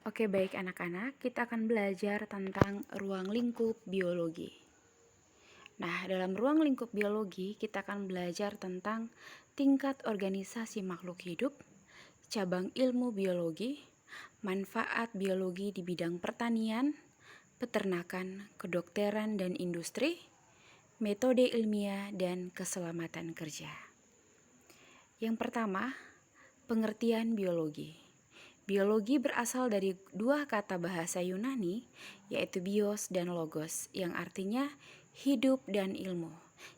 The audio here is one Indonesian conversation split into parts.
Oke, baik anak-anak, kita akan belajar tentang ruang lingkup biologi. Nah, dalam ruang lingkup biologi, kita akan belajar tentang tingkat organisasi makhluk hidup, cabang ilmu biologi, manfaat biologi di bidang pertanian, peternakan, kedokteran dan industri, metode ilmiah, dan keselamatan kerja. Yang pertama, pengertian biologi. Biologi berasal dari dua kata bahasa Yunani, yaitu bios dan logos, yang artinya hidup dan ilmu.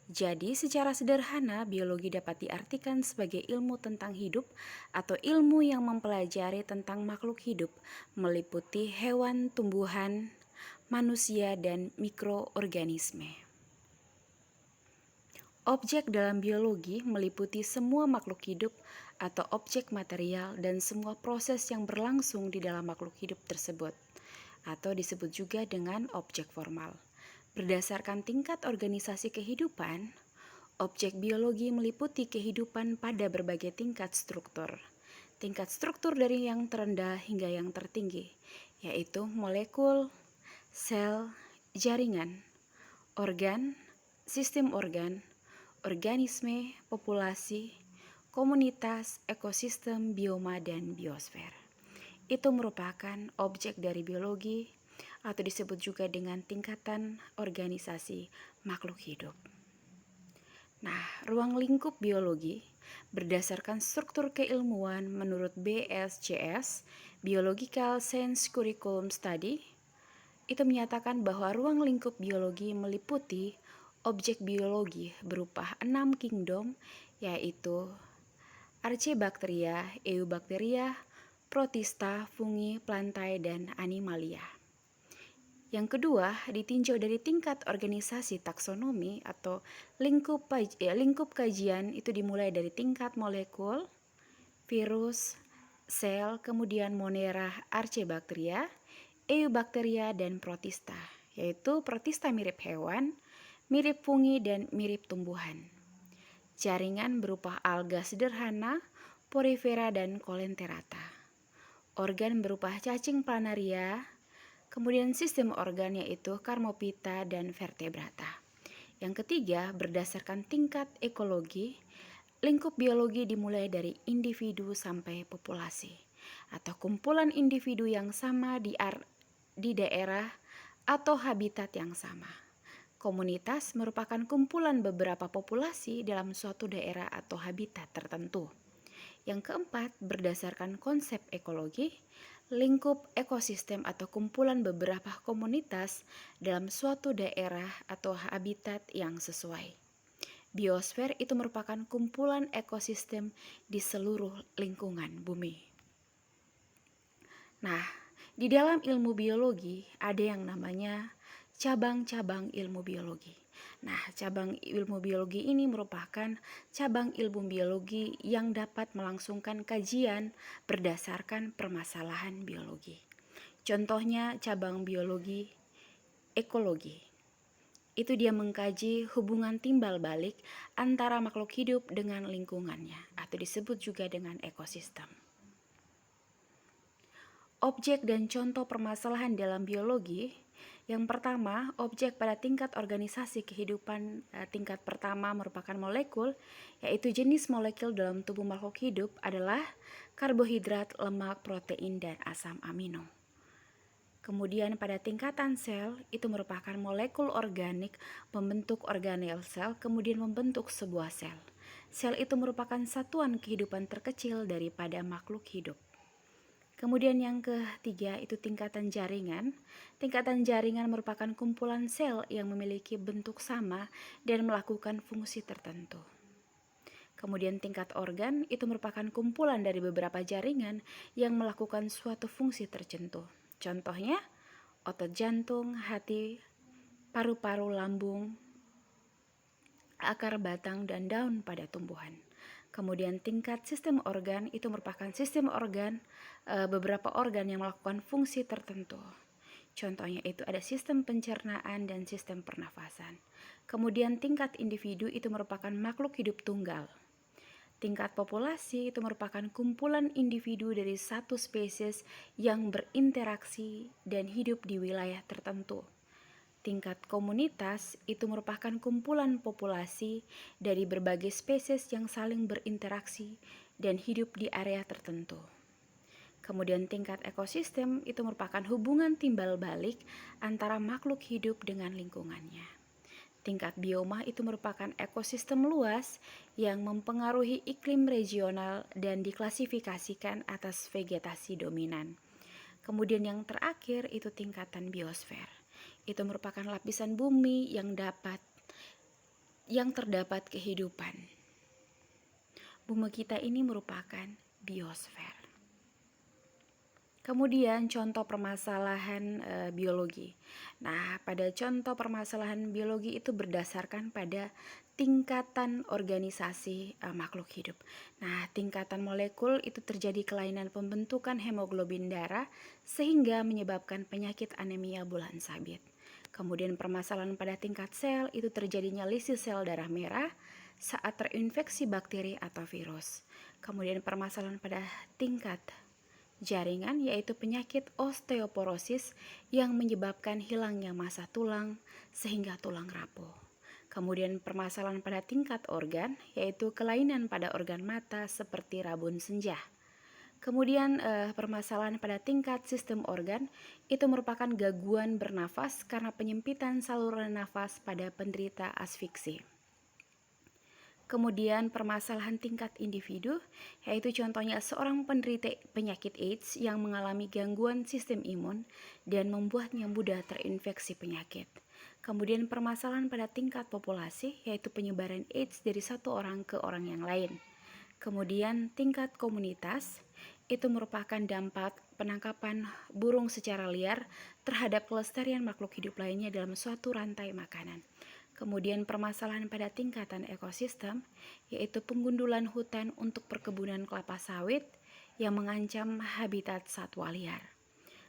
Jadi, secara sederhana, biologi dapat diartikan sebagai ilmu tentang hidup atau ilmu yang mempelajari tentang makhluk hidup, meliputi hewan, tumbuhan, manusia, dan mikroorganisme. Objek dalam biologi meliputi semua makhluk hidup atau objek material dan semua proses yang berlangsung di dalam makhluk hidup tersebut, atau disebut juga dengan objek formal. Berdasarkan tingkat organisasi kehidupan, objek biologi meliputi kehidupan pada berbagai tingkat struktur. Tingkat struktur dari yang terendah hingga yang tertinggi, yaitu molekul, sel, jaringan, organ, sistem organ, organisme, populasi, komunitas, ekosistem, bioma, dan biosfer. Itu merupakan objek dari biologi atau disebut juga dengan tingkatan organisasi makhluk hidup. Nah, ruang lingkup biologi berdasarkan struktur keilmuan menurut BSCS, Biological Science Curriculum Study, itu menyatakan bahwa ruang lingkup biologi meliputi objek biologi berupa 6 kingdom, yaitu Archaebacteria, Eubacteria, Protista, fungi, plantae, dan animalia. Yang kedua, ditinjau dari tingkat organisasi taksonomi atau lingkup kajian, itu dimulai dari tingkat molekul, virus, sel, kemudian monera, Archaebacteria, Eubacteria, dan Protista, yaitu Protista mirip hewan, mirip fungi, dan mirip tumbuhan. Jaringan berupa alga sederhana, porifera, dan colelenterata. Organ berupa cacing planaria, kemudian sistem organ yaitu Carmopita dan vertebrata. Yang ketiga, berdasarkan tingkat ekologi, lingkup biologi dimulai dari individu sampai populasi, atau kumpulan individu yang sama di daerah atau habitat yang sama. Komunitas merupakan kumpulan beberapa populasi dalam suatu daerah atau habitat tertentu. Yang keempat, berdasarkan konsep ekologi, lingkup ekosistem atau kumpulan beberapa komunitas dalam suatu daerah atau habitat yang sesuai. Biosfer itu merupakan kumpulan ekosistem di seluruh lingkungan bumi. Nah, di dalam ilmu biologi ada yang namanya cabang-cabang ilmu biologi. Nah, cabang ilmu biologi ini merupakan cabang ilmu biologi yang dapat melangsungkan kajian berdasarkan permasalahan biologi. Contohnya cabang biologi ekologi. Itu dia mengkaji hubungan timbal balik antara makhluk hidup dengan lingkungannya, atau disebut juga dengan ekosistem. Objek dan contoh permasalahan dalam biologi. Yang pertama, objek pada tingkat organisasi kehidupan tingkat pertama merupakan molekul, yaitu jenis molekul dalam tubuh makhluk hidup adalah karbohidrat, lemak, protein, dan asam amino. Kemudian pada tingkatan sel, itu merupakan molekul organik membentuk organel sel, kemudian membentuk sebuah sel. Sel itu merupakan satuan kehidupan terkecil daripada makhluk hidup. Kemudian yang ketiga itu tingkatan jaringan. Tingkatan jaringan merupakan kumpulan sel yang memiliki bentuk sama dan melakukan fungsi tertentu. Kemudian tingkat organ itu merupakan kumpulan dari beberapa jaringan yang melakukan suatu fungsi tertentu. Contohnya otot jantung, hati, paru-paru, lambung, akar, batang, dan daun pada tumbuhan. Kemudian tingkat sistem organ itu merupakan sistem organ beberapa organ yang melakukan fungsi tertentu. Contohnya itu ada sistem pencernaan dan sistem pernafasan. Kemudian tingkat individu itu merupakan makhluk hidup tunggal. Tingkat populasi itu merupakan kumpulan individu dari satu spesies yang berinteraksi dan hidup di wilayah tertentu. Tingkat komunitas itu merupakan kumpulan populasi dari berbagai spesies yang saling berinteraksi dan hidup di area tertentu. Kemudian tingkat ekosistem itu merupakan hubungan timbal balik antara makhluk hidup dengan lingkungannya. Tingkat bioma itu merupakan ekosistem luas yang mempengaruhi iklim regional dan diklasifikasikan atas vegetasi dominan. Kemudian yang terakhir itu tingkatan biosfer. Itu merupakan lapisan bumi yang terdapat kehidupan. Bumi kita ini merupakan biosfer. Kemudian contoh permasalahan biologi. Nah, pada contoh permasalahan biologi itu berdasarkan pada tingkatan organisasi makhluk hidup. Nah, tingkatan molekul itu terjadi kelainan pembentukan hemoglobin darah sehingga menyebabkan penyakit anemia bulan sabit. Kemudian permasalahan pada tingkat sel itu terjadinya lisis sel darah merah saat terinfeksi bakteri atau virus. Kemudian permasalahan pada tingkat jaringan yaitu penyakit osteoporosis yang menyebabkan hilangnya massa tulang sehingga tulang rapuh. Kemudian permasalahan pada tingkat organ yaitu kelainan pada organ mata seperti rabun senja. Kemudian permasalahan pada tingkat sistem organ itu merupakan gangguan bernafas karena penyempitan saluran nafas pada penderita asfiksi. Kemudian permasalahan tingkat individu, yaitu contohnya seorang penderita penyakit AIDS yang mengalami gangguan sistem imun dan membuatnya mudah terinfeksi penyakit. Kemudian permasalahan pada tingkat populasi, yaitu penyebaran AIDS dari satu orang ke orang yang lain. Kemudian tingkat komunitas, itu merupakan dampak penangkapan burung secara liar terhadap kelestarian makhluk hidup lainnya dalam suatu rantai makanan. Kemudian permasalahan pada tingkatan ekosistem, yaitu penggundulan hutan untuk perkebunan kelapa sawit yang mengancam habitat satwa liar.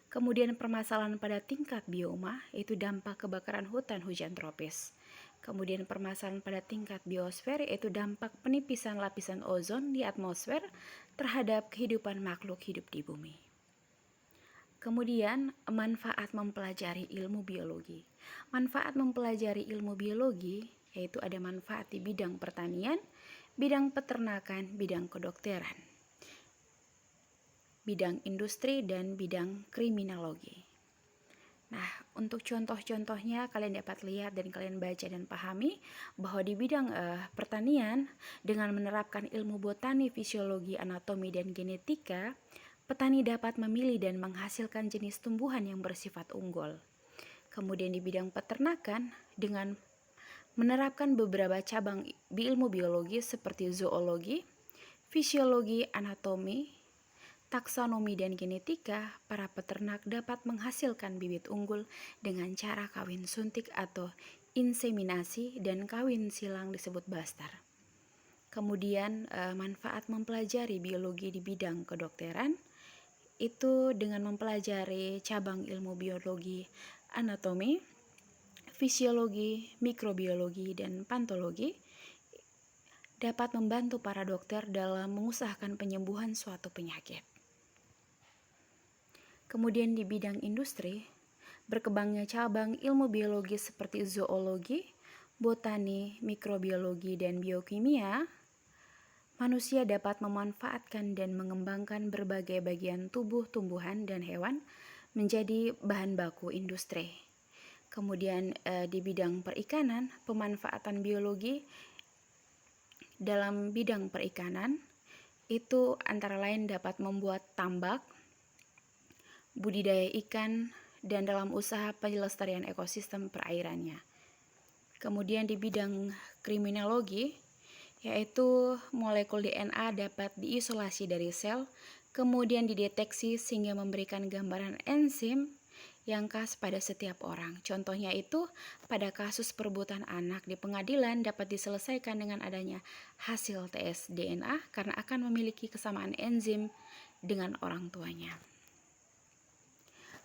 Kemudian permasalahan pada tingkat bioma, yaitu dampak kebakaran hutan hujan tropis. Kemudian permasalahan pada tingkat biosfer, yaitu dampak penipisan lapisan ozon di atmosfer terhadap kehidupan makhluk hidup di bumi. Kemudian manfaat mempelajari ilmu biologi. Manfaat mempelajari ilmu biologi yaitu ada manfaat di bidang pertanian, bidang peternakan, bidang kedokteran, bidang industri, dan bidang kriminologi. Nah, untuk contoh-contohnya kalian dapat lihat dan kalian baca dan pahami bahwa di bidang pertanian dengan menerapkan ilmu botani, fisiologi, anatomi, dan genetika, petani dapat memilih dan menghasilkan jenis tumbuhan yang bersifat unggul. Kemudian di bidang peternakan dengan menerapkan beberapa cabang ilmu biologi seperti zoologi, fisiologi, anatomi, taksonomi, dan genetika, para peternak dapat menghasilkan bibit unggul dengan cara kawin suntik atau inseminasi dan kawin silang disebut bastar. Kemudian manfaat mempelajari biologi di bidang kedokteran itu dengan mempelajari cabang ilmu biologi, anatomi, fisiologi, mikrobiologi, dan patologi dapat membantu para dokter dalam mengusahakan penyembuhan suatu penyakit. Kemudian di bidang industri, berkembangnya cabang ilmu biologi seperti zoologi, botani, mikrobiologi, dan biokimia, manusia dapat memanfaatkan dan mengembangkan berbagai bagian tubuh tumbuhan dan hewan menjadi bahan baku industri. Kemudian di bidang perikanan, pemanfaatan biologi dalam bidang perikanan itu antara lain dapat membuat tambak, budidaya ikan, dan dalam usaha pelestarian ekosistem perairannya. Kemudian di bidang kriminologi, yaitu molekul DNA dapat diisolasi dari sel, kemudian dideteksi sehingga memberikan gambaran enzim yang khas pada setiap orang. Contohnya itu pada kasus perebutan anak di pengadilan dapat diselesaikan dengan adanya hasil tes DNA karena akan memiliki kesamaan enzim dengan orang tuanya.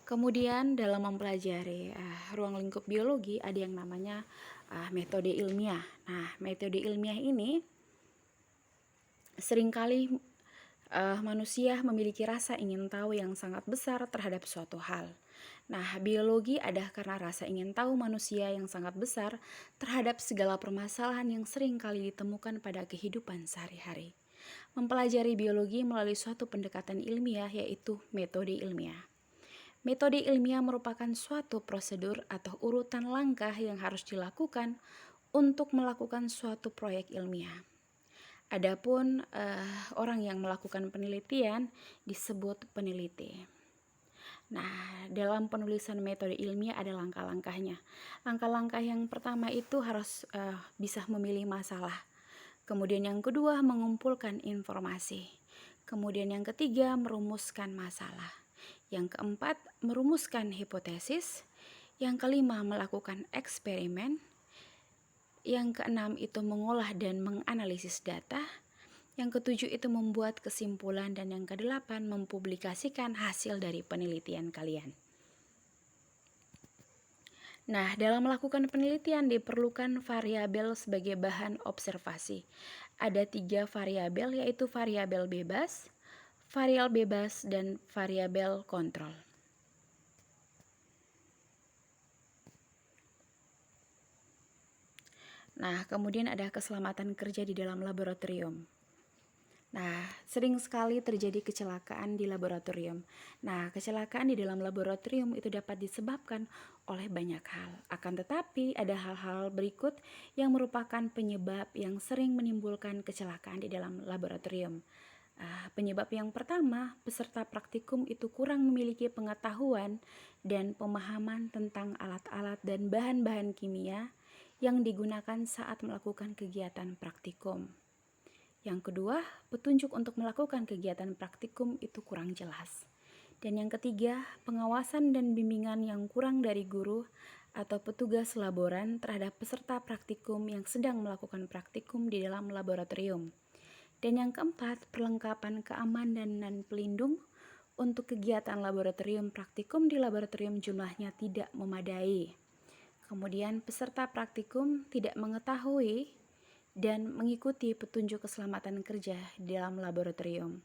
Kemudian dalam mempelajari ruang lingkup biologi ada yang namanya metode ilmiah. Nah, metode ilmiah ini Seringkali manusia memiliki rasa ingin tahu yang sangat besar terhadap suatu hal. Nah, biologi ada karena rasa ingin tahu manusia yang sangat besar terhadap segala permasalahan yang sering kali ditemukan pada kehidupan sehari-hari. Mempelajari biologi melalui suatu pendekatan ilmiah yaitu metode ilmiah. Metode ilmiah merupakan suatu prosedur atau urutan langkah yang harus dilakukan untuk melakukan suatu proyek ilmiah. Adapun orang yang melakukan penelitian disebut peneliti. Nah, dalam penulisan metode ilmiah ada langkah-langkahnya. Langkah-langkah yang pertama itu harus bisa memilih masalah. Kemudian yang kedua mengumpulkan informasi. Kemudian yang ketiga merumuskan masalah. Yang keempat merumuskan hipotesis. Yang kelima melakukan eksperimen. Yang keenam itu mengolah dan menganalisis data. Yang ketujuh itu membuat kesimpulan, dan yang kedelapan mempublikasikan hasil dari penelitian kalian. Nah, dalam melakukan penelitian diperlukan variabel sebagai bahan observasi. Ada 3 variabel, yaitu variabel bebas, dan variabel kontrol. Nah, kemudian ada keselamatan kerja di dalam laboratorium. Nah, sering sekali terjadi kecelakaan di laboratorium. Nah, kecelakaan di dalam laboratorium itu dapat disebabkan oleh banyak hal. Akan tetapi, ada hal-hal berikut yang merupakan penyebab yang sering menimbulkan kecelakaan di dalam laboratorium. Penyebab yang pertama, peserta praktikum itu kurang memiliki pengetahuan dan pemahaman tentang alat-alat dan bahan-bahan kimia yang digunakan saat melakukan kegiatan praktikum. Yang kedua, petunjuk untuk melakukan kegiatan praktikum itu kurang jelas. Dan yang ketiga, pengawasan dan bimbingan yang kurang dari guru atau petugas laboran terhadap peserta praktikum yang sedang melakukan praktikum di dalam laboratorium. Dan yang keempat, perlengkapan keamanan dan pelindung untuk kegiatan laboratorium praktikum di laboratorium jumlahnya tidak memadai. Kemudian peserta praktikum tidak mengetahui dan mengikuti petunjuk keselamatan kerja di dalam laboratorium.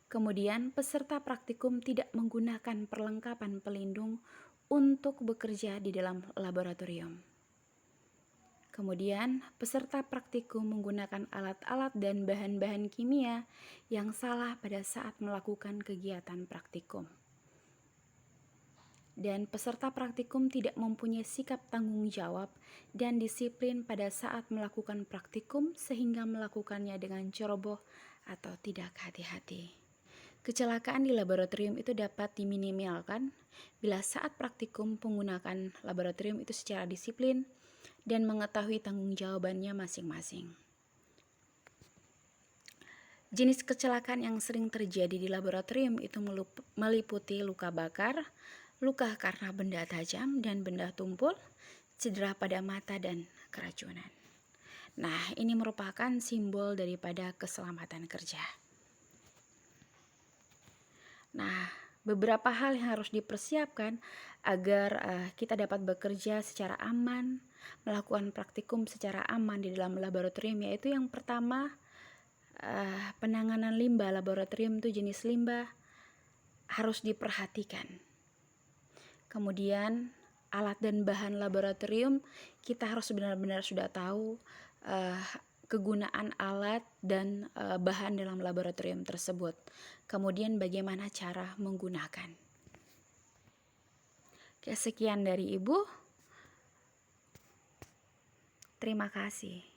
Kemudian peserta praktikum tidak menggunakan perlengkapan pelindung untuk bekerja di dalam laboratorium. Kemudian peserta praktikum menggunakan alat-alat dan bahan-bahan kimia yang salah pada saat melakukan kegiatan praktikum. Dan peserta praktikum tidak mempunyai sikap tanggung jawab dan disiplin pada saat melakukan praktikum sehingga melakukannya dengan ceroboh atau tidak hati-hati. Kecelakaan di laboratorium itu dapat diminimalkan bila saat praktikum menggunakan laboratorium itu secara disiplin dan mengetahui tanggung jawabannya masing-masing. Jenis kecelakaan yang sering terjadi di laboratorium itu meliputi luka bakar, luka karena benda tajam dan benda tumpul, cedera pada mata, dan keracunan. Nah, ini merupakan simbol daripada keselamatan kerja. Nah, beberapa hal yang harus dipersiapkan agar kita dapat bekerja secara aman, melakukan praktikum secara aman di dalam laboratorium, yaitu yang pertama, penanganan limbah laboratorium itu jenis limbah harus diperhatikan. Kemudian alat dan bahan laboratorium kita harus benar-benar sudah tahu kegunaan alat dan bahan dalam laboratorium tersebut. Kemudian bagaimana cara menggunakan. Oke, sekian dari Ibu. Terima kasih.